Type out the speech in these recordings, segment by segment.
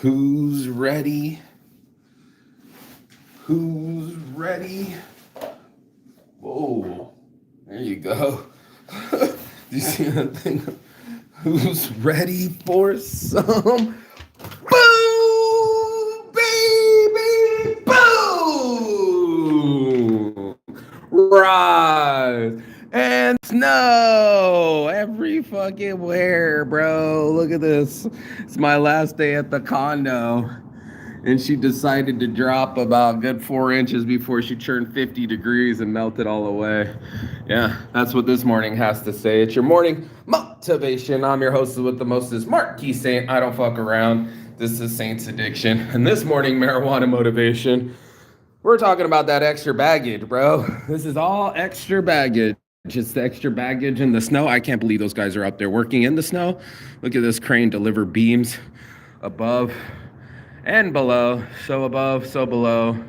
Who's ready? Who's ready? Whoa, there you go. Do you see that thing? Who's ready for some boom, baby, boom? Rise and snow every fucking where, bro. Look at this. It's my last day at the condo. And she decided to drop about a good 4 inches before she turned 50 degrees and melted all away. Yeah, that's what this morning has to say. It's your morning motivation. I'm your host with the mostest, Mark Key Saint. I don't fuck around. This is Saint's Addiction. And this morning, marijuana motivation. We're talking about that extra baggage, bro. This is all extra baggage. It's the extra baggage in the snow. I can't believe those guys are out there working in the snow. Look at this crane deliver beams above and below, so above, so below.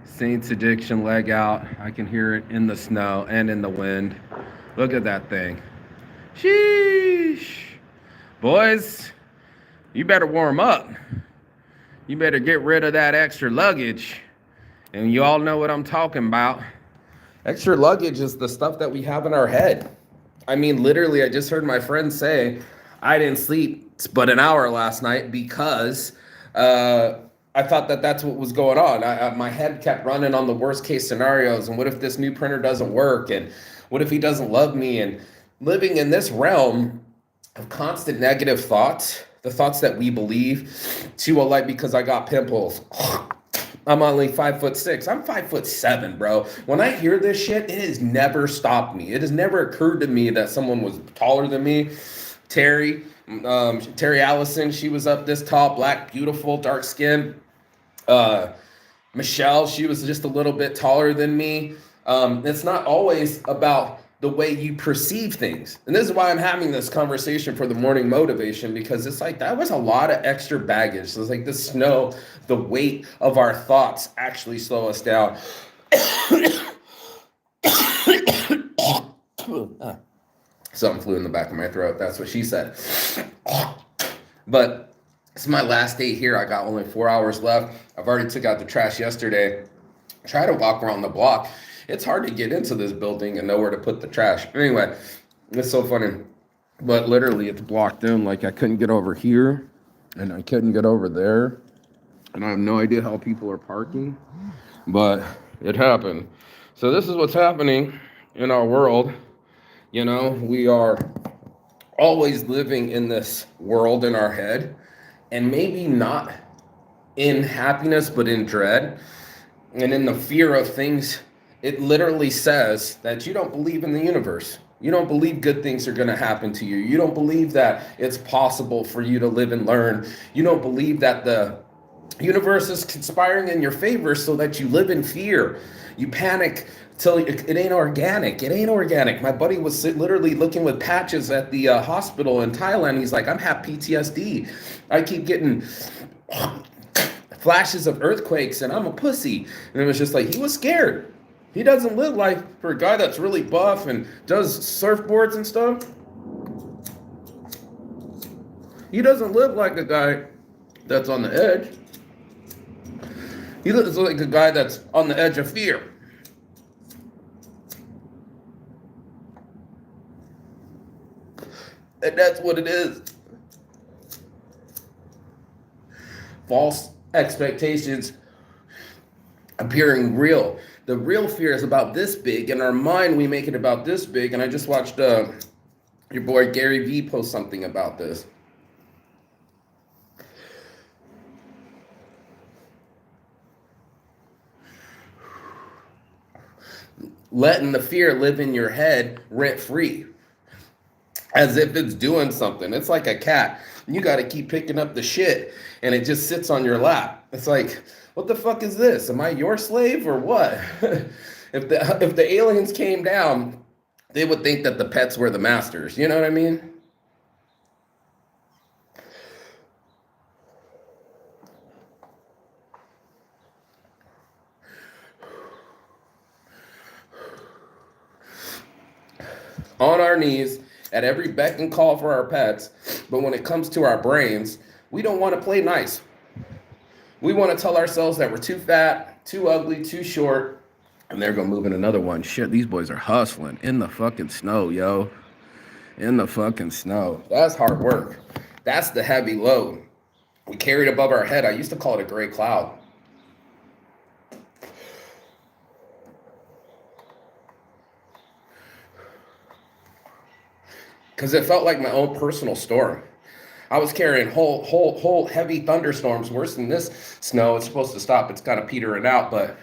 Saint's Addiction leg out. I can hear it in the snow and in the wind. Look at that thing. Sheesh. Boys, you better warm up. You better get rid of that extra luggage. And you all know what I'm talking about. Extra luggage is the stuff that we have in our head. I mean, literally, I just heard my friend say, I didn't sleep but an hour last night because I thought that that's what was going on. My head kept running on the worst case scenarios. And what if this new printer doesn't work? And what if he doesn't love me? And living in this realm of constant negative thoughts, the thoughts that we believe to a light because I got pimples. I'm only 5'6". I'm 5'7", bro. When I hear this shit, it has never stopped me. It has never occurred to me that someone was taller than me. Terry Allison, she was up this tall, black, beautiful, dark skin. Michelle, she was just a little bit taller than me. It's not always about the way you perceive things. And this is why I'm having this conversation for the morning motivation, because it's like that was a lot of extra baggage. So it's like the snow, the weight of our thoughts actually slow us down. Something flew in the back of my throat. That's what she said. But it's my last day here. I got only 4 hours left. I've already took out the trash yesterday. Try to walk around the block. It's hard to get into this building and know where to put the trash. Anyway, it's so funny. But literally, it's blocked in. Like, I couldn't get over here, and I couldn't get over there. And I have no idea how people are parking. But it happened. So this is what's happening in our world. You know, we are always living in this world in our head. And maybe not in happiness, but in dread. And in the fear of things. It literally says that you don't believe in the universe. You don't believe good things are going to happen to you. You don't believe that it's possible for you to live and learn. You don't believe that the universe is conspiring in your favor so that you live in fear. You panic till it ain't organic. It ain't organic. My buddy was literally looking with patches at the hospital in Thailand. He's like, I'm have PTSD. I keep getting flashes of earthquakes and I'm a pussy. And it was just like, he was scared. He doesn't live like, for a guy that's really buff and does surfboards and stuff, he doesn't live like a guy that's on the edge. He lives like a guy that's on the edge of fear. And that's what it is. False expectations appearing real. The real fear is about this big. In our mind, we make it about this big. And I just watched your boy Gary Vee post something about this. Letting the fear live in your head rent free. As if it's doing something. It's like a cat. You got to keep picking up the shit. And it just sits on your lap. It's like, what the fuck is this? Am I your slave or what? If the aliens came down, they would think that the pets were the masters. You know what I mean? On our knees, at every beck and call for our pets. But when it comes to our brains, we don't want to play nice. We want to tell ourselves that we're too fat, too ugly, too short, and they're gonna move in another one. Shit, these boys are hustling in the fucking snow, yo. In the fucking snow. That's hard work. That's the heavy load. We carry it above our head. I used to call it a gray cloud. Because it felt like my own personal storm. I was carrying whole heavy thunderstorms worse than this snow. It's supposed to stop. It's kind of petering out, but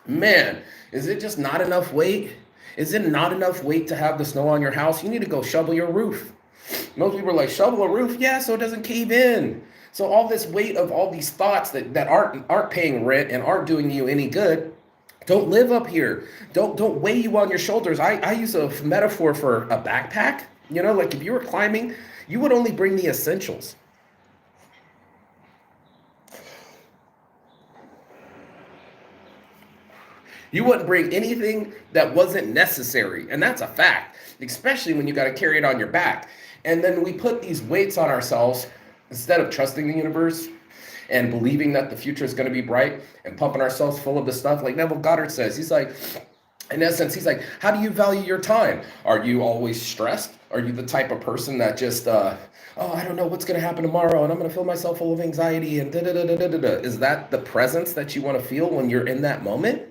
man, is it just not enough weight? Is it not enough weight to have the snow on your house? You need to go shovel your roof. Most people are like, shovel a roof? Yeah, so it doesn't cave in. So all this weight of all these thoughts that aren't paying rent and aren't doing you any good, don't live up here. Don't weigh you on your shoulders. I use a metaphor for a backpack. You know, like if you were climbing, you would only bring the essentials. You wouldn't bring anything that wasn't necessary. And that's a fact, especially when you got to carry it on your back. And then we put these weights on ourselves instead of trusting the universe and believing that the future is going to be bright and pumping ourselves full of the stuff. Like Neville Goddard says, he's like, in essence, he's like, how do you value your time? Are you always stressed? Are you the type of person that just, oh, I don't know what's going to happen tomorrow and I'm going to fill myself full of anxiety and da-da-da-da-da-da. Is that the presence that you want to feel when you're in that moment?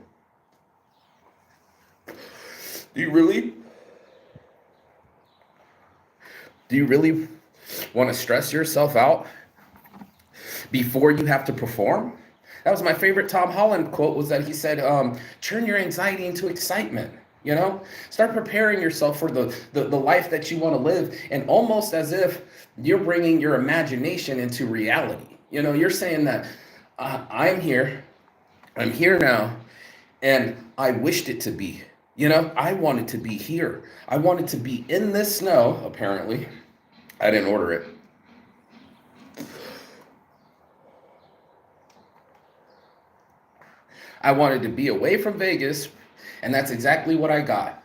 Do you really want to stress yourself out before you have to perform? That was my favorite Tom Holland quote, was that he said, turn your anxiety into excitement. You know, start preparing yourself for the life that you want to live, and almost as if you're bringing your imagination into reality. You know, you're saying that I'm here now, and I wished it to be. You know, I wanted to be here. I wanted to be in this snow, apparently. I didn't order it. I wanted to be away from Vegas, and that's exactly what I got.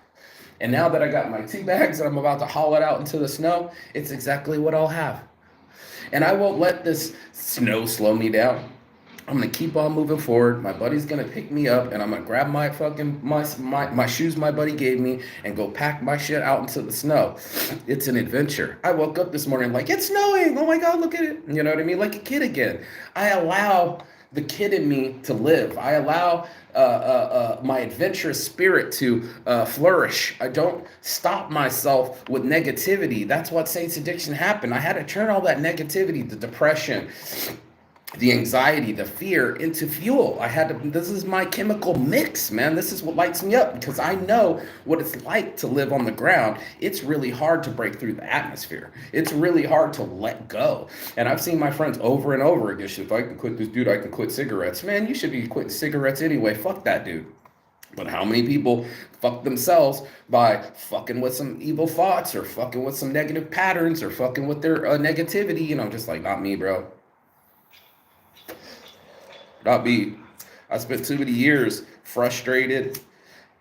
And now that I got my 2 bags and I'm about to haul it out into the snow, it's exactly what I'll have. And I won't let this snow slow me down. I'm gonna keep on moving forward. My buddy's gonna pick me up, and I'm gonna grab my fucking my shoes my buddy gave me and go pack my shit out into the snow. It's an adventure. I woke up this morning like, it's snowing. Oh my God, look at it. You know what I mean? Like a kid again. I allow the kid in me to live. I allow my adventurous spirit to flourish. I don't stop myself with negativity. That's what Saints Addiction happened. I had to turn all that negativity, the depression, the anxiety, the fear into fuel. This is my chemical mix, man. This is what lights me up, because I know what it's like to live on the ground. It's really hard to break through the atmosphere. It's really hard to let go. And I've seen my friends over and over again, if I can quit this dude, I can quit cigarettes. Man, you should be quitting cigarettes anyway. Fuck that dude. But how many people fuck themselves by fucking with some evil thoughts, or fucking with some negative patterns, or fucking with their negativity? And I'm just like, not me, bro. Not me. I spent too many years frustrated,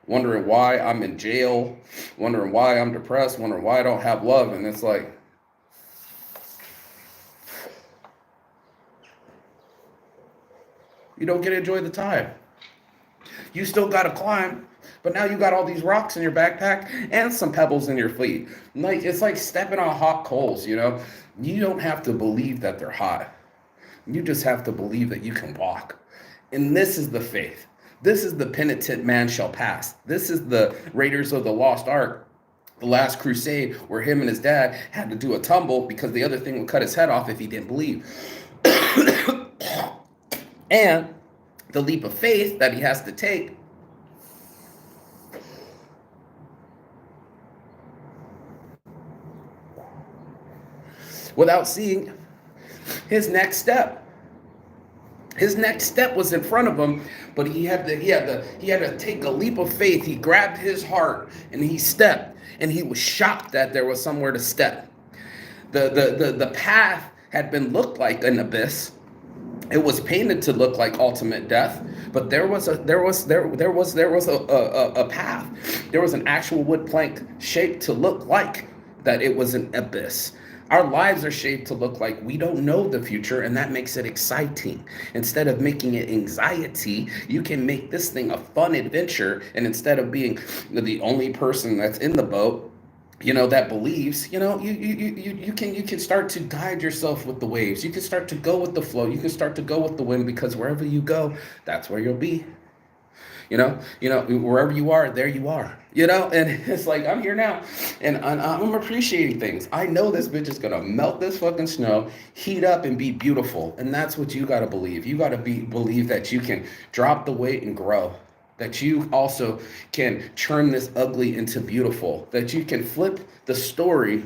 wondering why I'm in jail, wondering why I'm depressed, wondering why I don't have love. And it's like, you don't get to enjoy the time. You still got to climb, but now you got all these rocks in your backpack and some pebbles in your feet. Like, it's like stepping on hot coals, you know? You don't have to believe that they're hot. You just have to believe that you can walk. And this is the faith. This is the penitent man shall pass. This is the Raiders of the Lost Ark, the last crusade, where him and his dad had to do a tumble because the other thing would cut his head off if he didn't believe. And the leap of faith that he has to take without seeing his next step. His next step was in front of him, but he had to take a leap of faith. He grabbed his heart and he stepped, and he was shocked that there was somewhere to step. The path had been looked like an abyss. It was painted to look like ultimate death, but there was a path. There was an actual wood plank shaped to look like that it was an abyss. Our lives are shaped to look like we don't know the future, and that makes it exciting. Instead of making it anxiety, you can make this thing a fun adventure. And instead of being the only person that's in the boat, that believes, you can start to guide yourself with the waves. You can start to go with the flow. You can start to go with the wind, because wherever you go, that's where you'll be. Wherever you are, there you are. And it's like, I'm here now, and I'm appreciating things. I know this bitch is gonna melt this fucking snow, heat up, and be beautiful. And that's what you gotta believe. You gotta believe that you can drop the weight and grow. That you also can turn this ugly into beautiful. That you can flip the story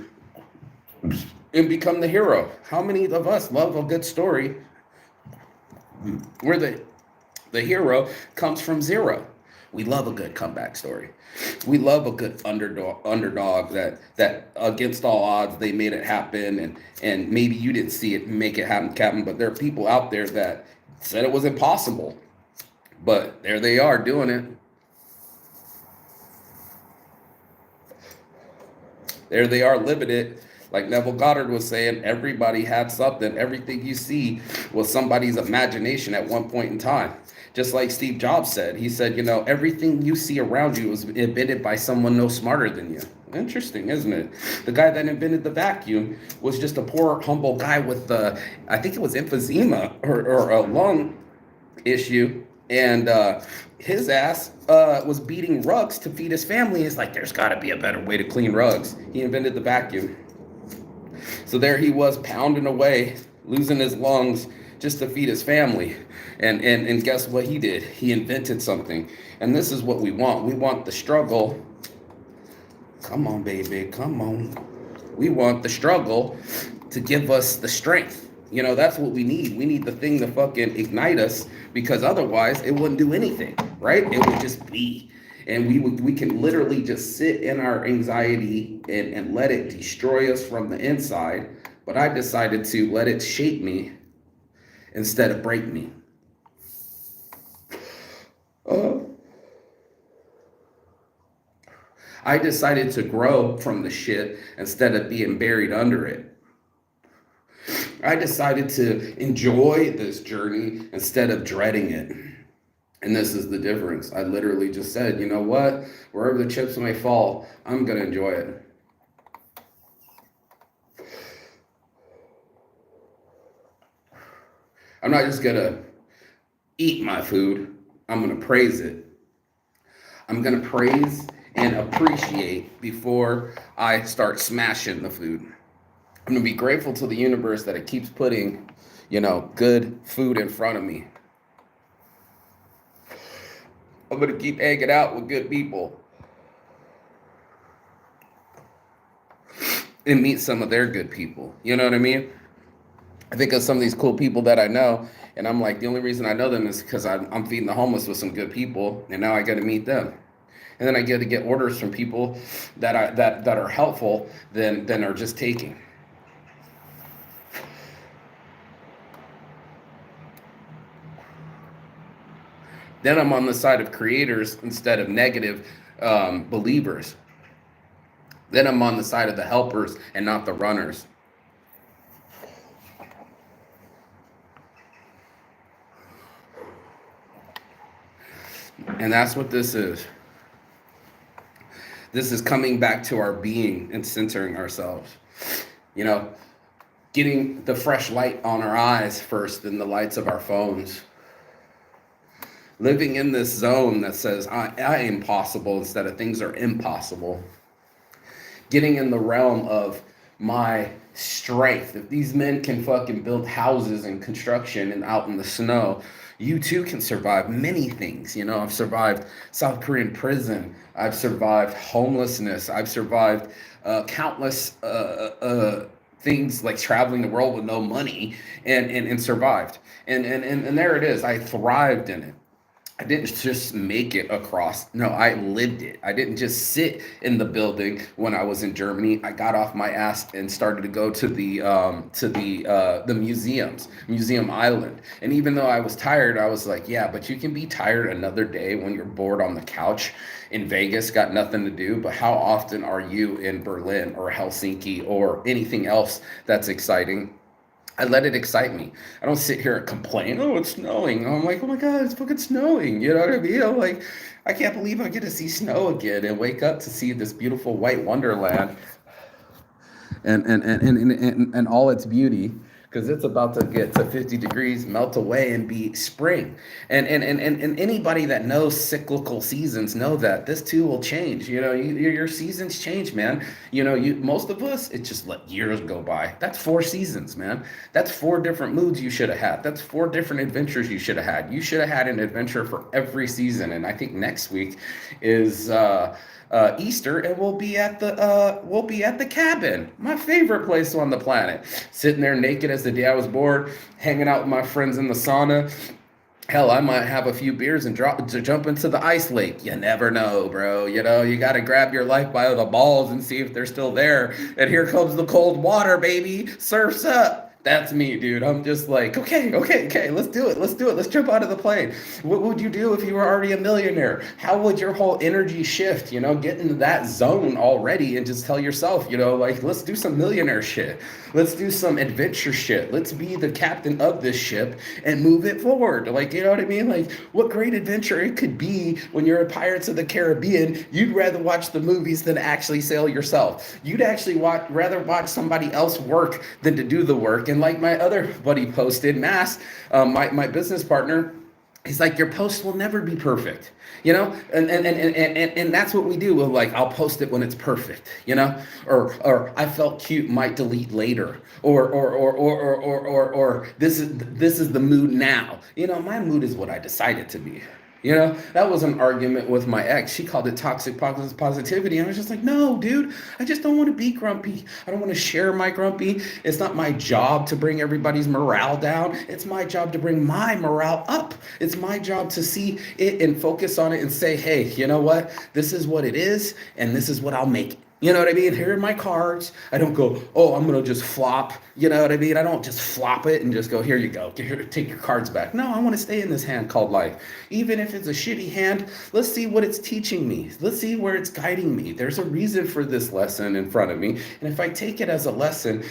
and become the hero. How many of us love a good story where the hero comes from zero? We love a good comeback story. We love a good underdog that against all odds they made it happen, and maybe you didn't see it make it happen, Captain, but there are people out there that said it was impossible, but there they are doing it. There they are living it. Like Neville Goddard was saying, everybody had something. Everything you see was somebody's imagination at one point in time. Just like Steve Jobs said. He said, everything you see around you was invented by someone no smarter than you. Interesting, isn't it? The guy that invented the vacuum was just a poor, humble guy with, I think it was emphysema or a lung issue. And his ass was beating rugs to feed his family. It's like, there's got to be a better way to clean rugs. He invented the vacuum. So there he was, pounding away, losing his lungs just to feed his family. And guess what he did? He invented something. And this is what we want. We want the struggle. Come on, baby, come on. We want the struggle to give us the strength. That's what we need. We need the thing to fucking ignite us, because otherwise it wouldn't do anything, right? It would just be. And we can literally just sit in our anxiety and let it destroy us from the inside. But I decided to let it shape me instead of break me. I decided to grow from the shit instead of being buried under it. I decided to enjoy this journey instead of dreading it. And this is the difference. I literally just said, you know what? Wherever the chips may fall, I'm going to enjoy it. I'm not just going to eat my food. I'm going to praise it. I'm going to praise and appreciate before I start smashing the food. I'm going to be grateful to the universe that it keeps putting, good food in front of me. I'm going to keep hanging out with good people and meet some of their good people. You know what I mean? I think of some of these cool people that I know, and I'm like, the only reason I know them is because I'm feeding the homeless with some good people, and now I got to meet them. And then I get to get orders from people that are helpful than are just taking. Then I'm on the side of creators instead of negative believers. Then I'm on the side of the helpers and not the runners. And that's what this is. This is coming back to our being and centering ourselves. Getting the fresh light on our eyes first than the lights of our phones. Living in this zone that says, I am possible instead of things are impossible. Getting in the realm of my strength. If these men can fucking build houses and construction and out in the snow, you too can survive many things. I've survived South Korean prison. I've survived homelessness. I've survived countless things like traveling the world with no money and survived. And there it is. I thrived in it. I didn't just make it across. No, I lived it. I didn't just sit in the building when I was in Germany. I got off my ass and started to go to the museums, Museum Island. And even though I was tired, I was like, yeah, but you can be tired another day when you're bored on the couch in Vegas, got nothing to do. But how often are you in Berlin or Helsinki or anything else that's exciting? I let it excite me. I don't sit here and complain, oh, it's snowing. I'm like, oh my God, it's fucking snowing. You know what I mean? I'm like, I can't believe I get to see snow again and wake up to see this beautiful white wonderland and all its beauty, because it's about to get to 50 degrees, melt away, and be spring. And anybody that knows cyclical seasons know that this too will change. You know, your seasons change, man. You know, most of us, it just let years go by. That's 4 seasons, man. That's 4 different moods you should have had. That's 4 different adventures you should have had. You should have had an adventure for every season. And I think next week is Easter, and we'll be at the cabin, my favorite place on the planet. Sitting there naked as the day I was born, hanging out with my friends in the sauna. Hell, I might have a few beers and jump into the ice lake. You never know, bro. You know, you got to grab your life by the balls and see if they're still there. And here comes the cold water, baby. Surf's up. That's me, dude. I'm just like, okay, let's do it. Let's do it. Let's jump out of the plane. What would you do if you were already a millionaire? How would your whole energy shift? You know, get into that zone already and just tell yourself, you know, like, let's do some millionaire shit. Let's do some adventure shit. Let's be the captain of this ship and move it forward. Like, you know what I mean? Like, what great adventure it could be when you're in Pirates of the Caribbean. You'd rather watch the movies than actually sail yourself. You'd actually rather watch somebody else work than to do the work. And like my other buddy posted, Mass, my business partner, he's like, your post will never be perfect, you know, and that's what we do. We're like, I'll post it when it's perfect, you know, or I felt cute, might delete later, or this is the mood now. You know, my mood is what I decided to be. You know, that was an argument with my ex. She called it toxic positivity. And I was just like, no, dude, I just don't want to be grumpy. I don't want to share my grumpy. It's not my job to bring everybody's morale down. It's my job to bring my morale up. It's my job to see it and focus on it and say, hey, you know what? This is what it is, and this is what I'll make it. You know what I mean? Here are my cards. I don't go, oh, I'm going to just flop. You know what I mean? I don't just flop it and just go, here you go. Here, take your cards back. No, I want to stay in this hand called life. Even if it's a shitty hand, let's see what it's teaching me. Let's see where it's guiding me. There's a reason for this lesson in front of me. And if I take it as a lesson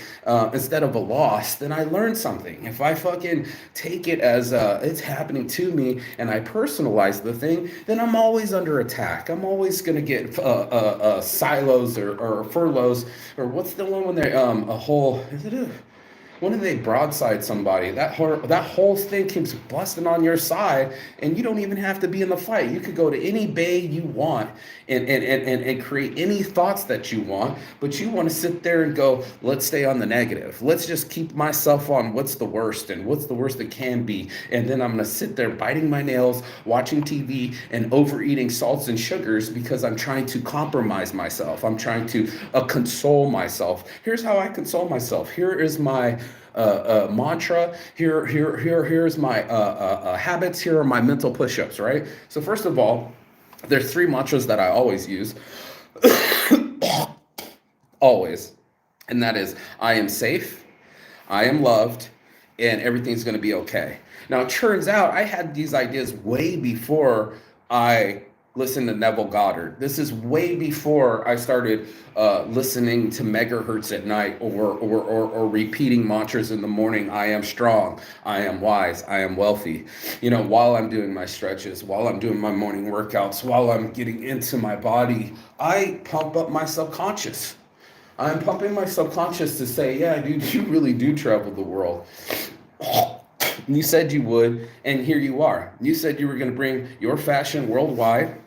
instead of a loss, then I learned something. If I fucking take it as it's happening to me and I personalize the thing, then I'm always under attack. I'm always going to get silos or furloughs, or what's the one when they when do they broadside somebody? That whole thing keeps busting on your side, and you don't even have to be in the fight. You could go to any bay you want and create any thoughts that you want, but you want to sit there and go, let's stay on the negative. Let's just keep myself on what's the worst and what's the worst that can be. And then I'm going to sit there biting my nails, watching TV, and overeating salts and sugars because I'm trying to compromise myself. I'm trying to console myself. Here's how I console myself. Here is my mantra. Here's my habits. Here are my mental push-ups, right? So first of all, there's 3 mantras that I always use. Always. And that is, I am safe, I am loved, and everything's going to be okay. Now, it turns out I had these ideas way before I listened to Neville Goddard. This is way before I started listening to megahertz at night or repeating mantras in the morning. I am strong, I am wise, I am wealthy. You know, while I'm doing my stretches, while I'm doing my morning workouts, while I'm getting into my body, I pump up my subconscious. I'm pumping my subconscious to say, yeah, dude, you really do travel the world. You said you would, and here you are. You said you were going to bring your fashion worldwide.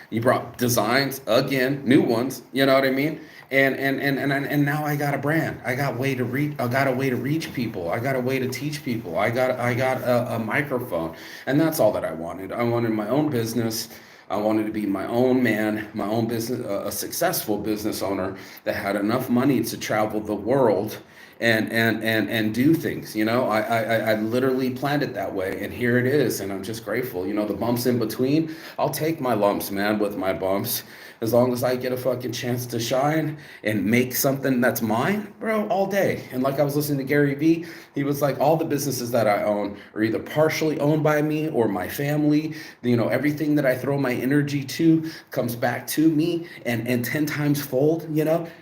You brought designs, again, new ones, you know what I mean? And now I got a brand. I got a way to reach people. I got a way to teach people. I got a microphone. And that's all that I wanted. I wanted my own business. I wanted to be my own man, my own business, a successful business owner that had enough money to travel the world and do things. I literally planned it that way, and here it is, and I'm just grateful. The bumps in between, I'll take my lumps, man, with my bumps, as long as I get a fucking chance to shine and make something that's mine, bro, all day. And like I was listening to Gary Vee, he was like, all the businesses that I own are either partially owned by me or my family. Everything that I throw my energy to comes back to me and 10 times fold.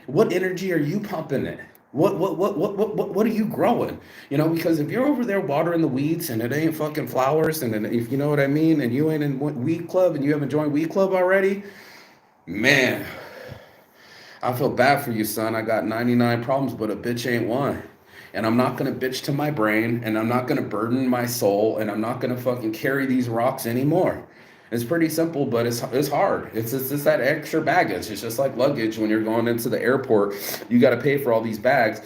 What energy are you pumping in? What are you growing? Because if you're over there watering the weeds and it ain't fucking flowers, and then, if you know what I mean, and you ain't in weed club and you haven't joined weed club already, man, I feel bad for you, son. I got 99 problems, but a bitch ain't one. And I'm not gonna bitch to my brain, and I'm not gonna burden my soul, and I'm not gonna fucking carry these rocks anymore. It's pretty simple, but it's hard. It's just that extra baggage. It's just like luggage when you're going into the airport. You got to pay for all these bags,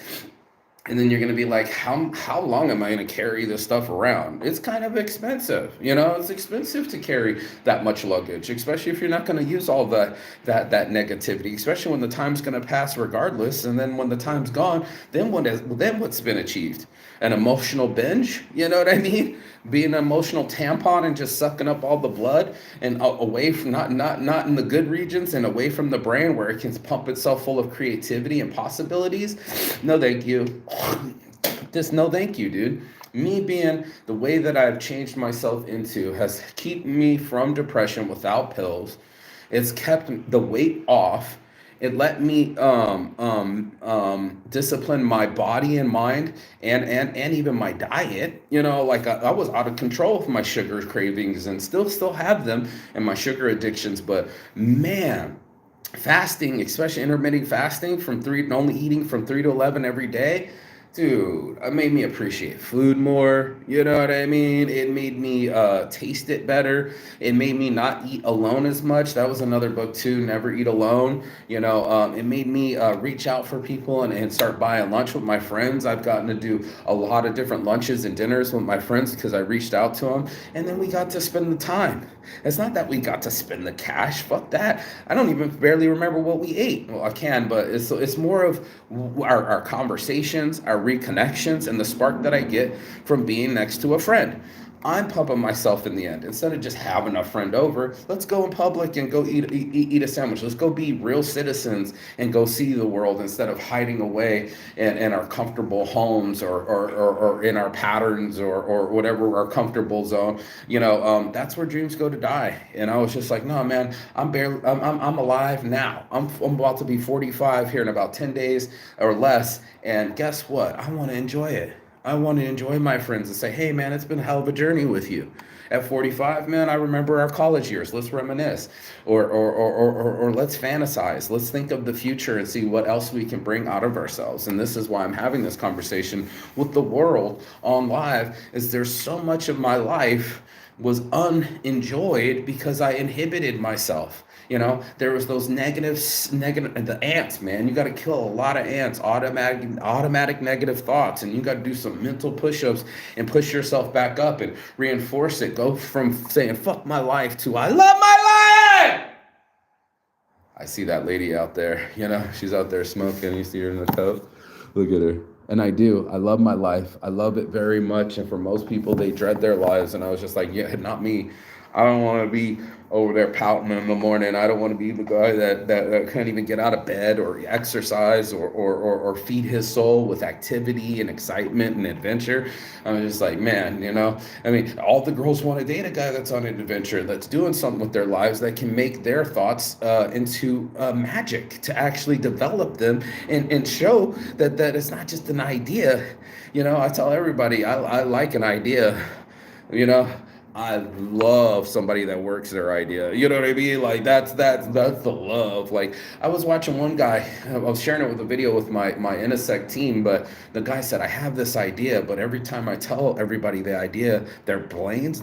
and then you're going to be like, how long am I going to carry this stuff around? It's kind of expensive. It's expensive to carry that much luggage, especially if you're not going to use all that negativity, especially when the time's going to pass regardless. And then when the time's gone, then what's been achieved? An emotional binge, you know what I mean? Being an emotional tampon and just sucking up all the blood and away from not in the good regions and away from the brain where it can pump itself full of creativity and possibilities. No, thank you. Just no, thank you, dude. Me being the way that I've changed myself into has kept me from depression without pills. It's kept the weight off. It let me discipline my body and mind, and even my diet. Like I was out of control with my sugar cravings and still have them and my sugar addictions. But man, fasting, especially intermittent fasting only eating from 3 to 11 every day, dude, it made me appreciate food more. You know what I mean? It made me taste it better. It made me not eat alone as much. That was another book too, Never Eat Alone. It made me reach out for people and start buying lunch with my friends. I've gotten to do a lot of different lunches and dinners with my friends because I reached out to them. And then we got to spend the time. It's not that we got to spend the cash. Fuck that. I don't even barely remember what we ate. Well, I can, but it's more of our conversations, our reconnections, and the spark that I get from being next to a friend. I'm pumping myself in the end. Instead of just having a friend over, let's go in public and go eat a sandwich. Let's go be real citizens and go see the world instead of hiding away in our comfortable homes or in our patterns or whatever our comfortable zone. That's where dreams go to die. And I was just like, no, man, I'm alive now. I'm about to be 45 here in about 10 days or less. And guess what? I want to enjoy it. I want to enjoy my friends and say, hey, man, it's been a hell of a journey with you. At 45, man, I remember our college years. Let's reminisce, or let's fantasize. Let's think of the future and see what else we can bring out of ourselves. And this is why I'm having this conversation with the world on live, is there's so much of my life was unenjoyed because I inhibited myself. There was those the ants, man. You got to kill a lot of ants, automatic negative thoughts, and you got to do some mental push-ups and push yourself back up and reinforce it. Go from saying fuck my life to I love my life. I see that lady out there. She's out there smoking. You see her in the coat. Look at her. And I do. I love my life. I love it very much. And for most people, they dread their lives. And I was just like, yeah, not me. I don't want to be over there pouting in the morning. I don't want to be the guy that can't even get out of bed or exercise or feed his soul with activity and excitement and adventure. I'm just like, man, all the girls want to date a guy that's on an adventure, that's doing something with their lives, that can make their thoughts into magic, to actually develop them and show that it's not just an idea. I tell everybody, I like an idea, I love somebody that works their idea. You know what I mean? Like that's the love. Like I was watching one guy, I was sharing it with a video with my Intersect team, but the guy said, I have this idea, but every time I tell everybody the idea, their brains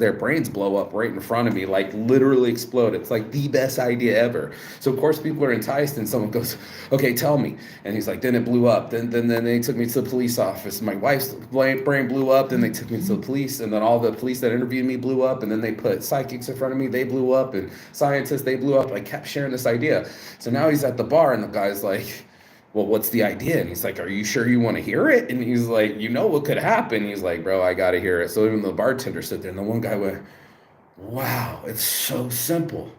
blow up right in front of me, like literally explode. It's like the best idea ever. So of course people are enticed and someone goes, okay, tell me. And he's like, then it blew up. Then they took me to the police office. My wife's brain blew up. Then they took me to the police. And then all the police that interviewed me blew up, and then they put psychics in front of me, they blew up, and scientists, they blew up. I kept sharing this idea. So now he's at the bar and the guy's like, well, what's the idea? And he's like, are you sure you want to hear it? And he's like, you know what could happen? He's like, bro, I got to hear it. So even the bartender stood there, and the one guy went, wow, it's so simple.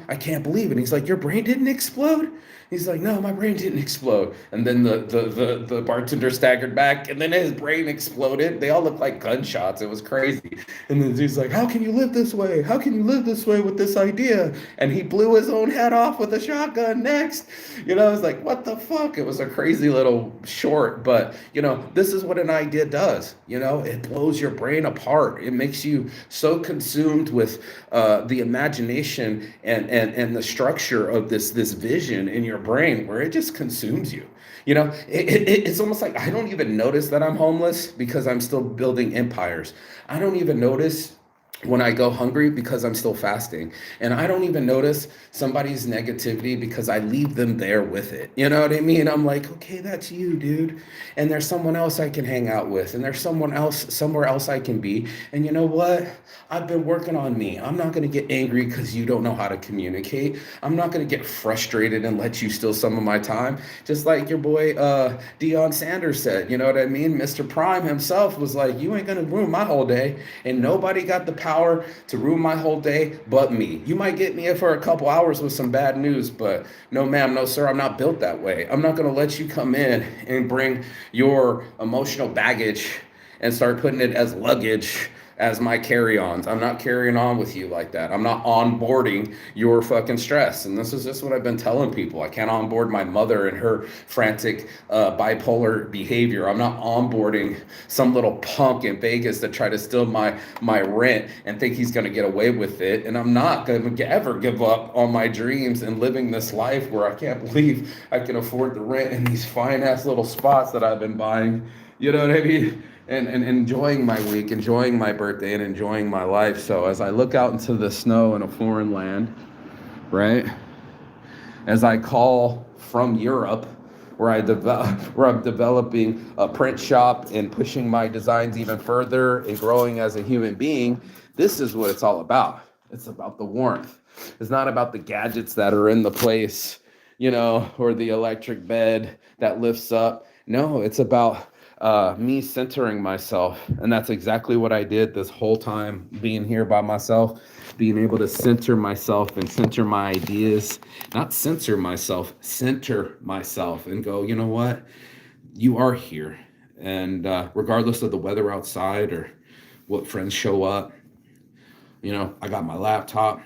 I can't believe it. And he's like, your brain didn't explode? He's like, no, my brain didn't explode. And then the bartender staggered back, and then his brain exploded. They all looked like gunshots. It was crazy. And then he's like, how can you live this way? How can you live this way with this idea? And he blew his own head off with a shotgun next. I was like, what the fuck? It was a crazy little short, but this is what an idea does. It blows your brain apart. It makes you so consumed with the imagination and the structure of this vision in your brain where it just consumes you. It's almost like I don't even notice that I'm homeless because I'm still building empires. I don't even notice when I go hungry because I'm still fasting. And I don't even notice somebody's negativity because I leave them there with it. You know what I mean? I'm like, okay, that's you, dude. And there's someone else I can hang out with. And there's someone else, somewhere else I can be. And you know what? I've been working on me. I'm not going to get angry because you don't know how to communicate. I'm not going to get frustrated and let you steal some of my time. Just like your boy Deion Sanders said, you know what I mean? Mr. Prime himself was like, you ain't going to ruin my whole day. And nobody got the power to ruin my whole day but me. You might get me for a couple hours with some bad news, but no ma'am, no sir, I'm not built that way. I'm not going to let you come in and bring your emotional baggage and start putting it as luggage as my carry-ons. I'm not carrying on with you like that. I'm not onboarding your fucking stress. And this is just what I've been telling people. I can't onboard my mother and her frantic bipolar behavior. I'm not onboarding some little punk in Vegas that try to steal my rent and think he's going to get away with it. And I'm not going to ever give up on my dreams and living this life where I can't believe I can afford the rent in these fine ass little spots that I've been buying. You know what I mean? And enjoying my week, enjoying my birthday, and enjoying my life. So as I look out into the snow in a foreign land, right? As I call from Europe, where I'm developing a print shop and pushing my designs even further and growing as a human being, this is what it's all about. It's about the warmth. It's not about the gadgets that are in the place, or the electric bed that lifts up. No, it's about me centering myself. And that's exactly what I did this whole time, being here by myself, being able to center myself and center my ideas, not censor myself, center myself and go, you know what? You are here. And regardless of the weather outside or what friends show up, I got my laptop,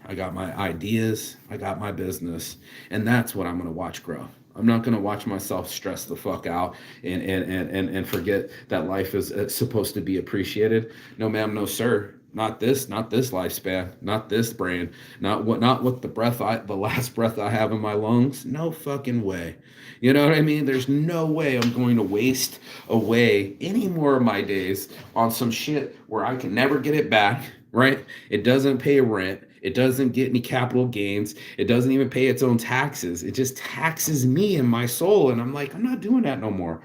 I got my ideas, I got my business, and that's what I'm going to watch grow. I'm not going to watch myself stress the fuck out and forget that life is supposed to be appreciated. No, ma'am, no, sir. Not this lifespan, not this brain, not what the last breath I have in my lungs. No fucking way. You know what I mean? There's no way I'm going to waste away any more of my days on some shit where I can never get it back, right? It doesn't pay rent. It doesn't get any capital gains. It doesn't even pay its own taxes. It just taxes me and my soul. And I'm like, I'm not doing that no more.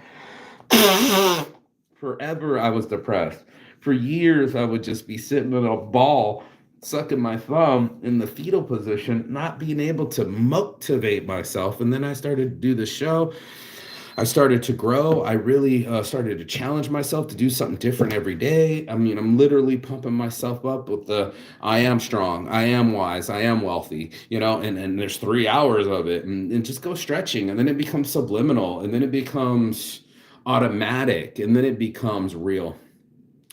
Forever I was depressed. For years, I would just be sitting in a ball, sucking my thumb in the fetal position, not being able to motivate myself. And then I started to do the show. I started to grow. I really started to challenge myself to do something different every day. I mean, I'm literally pumping myself up with I am strong, I am wise, I am wealthy, and there's 3 hours of it and just go stretching. And then it becomes subliminal, and then it becomes automatic, and then it becomes real.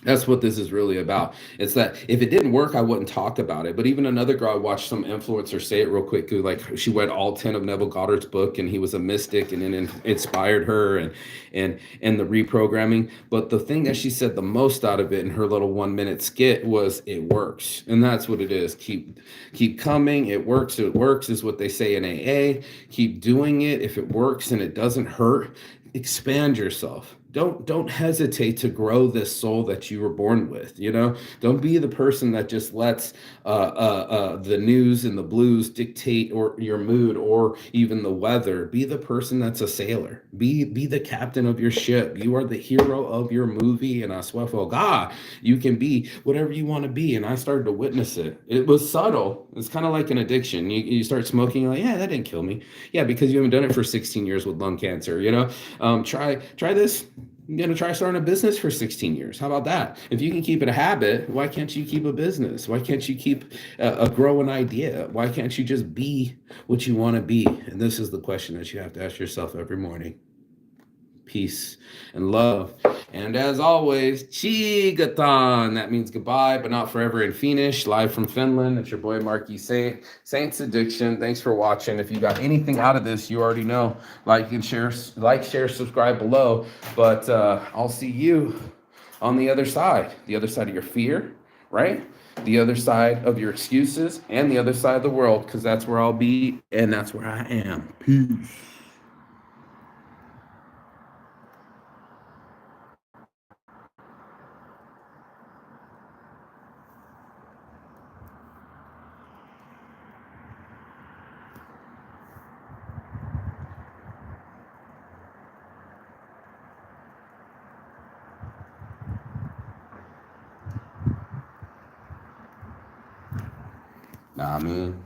That's what this is really about. It's that if it didn't work, I wouldn't talk about it. But even another girl, I watched some influencer say it real quick, who she read all 10 of Neville Goddard's book, and he was a mystic, and it inspired her and the reprogramming. But the thing that she said the most out of it in her little 1 minute skit was, it works. And that's what it is. Keep coming. It works is what they say in AA. Keep doing it. If it works and it doesn't hurt, expand yourself. don't hesitate to grow this soul that you were born with. Don't be the person that just lets the news and the blues dictate or your mood or even the weather. Be the person that's a sailor. Be the captain of your ship. You are the hero of your movie, and I swear for God, you can be whatever you want to be. And I started to witness it. It was subtle. It's kind of like an addiction. You start smoking, you're like, yeah, that didn't kill me. Yeah, because you haven't done it for 16 years with lung cancer. Try this. You're going to try starting a business for 16 years. How about that? If you can keep it a habit, why can't you keep a business? Why can't you keep a growing idea? Why can't you just be what you want to be? And this is the question that you have to ask yourself every morning. Peace and love. And as always, Chigatan. That means goodbye, but not forever in Finnish. Live from Finland. It's your boy Marky Saints Addiction. Thanks for watching. If you got anything out of this, you already know. Share, subscribe below. But I'll see you on the other side. The other side of your fear, right? The other side of your excuses, and the other side of the world, because that's where I'll be, and that's where I am. Peace. Nah, man.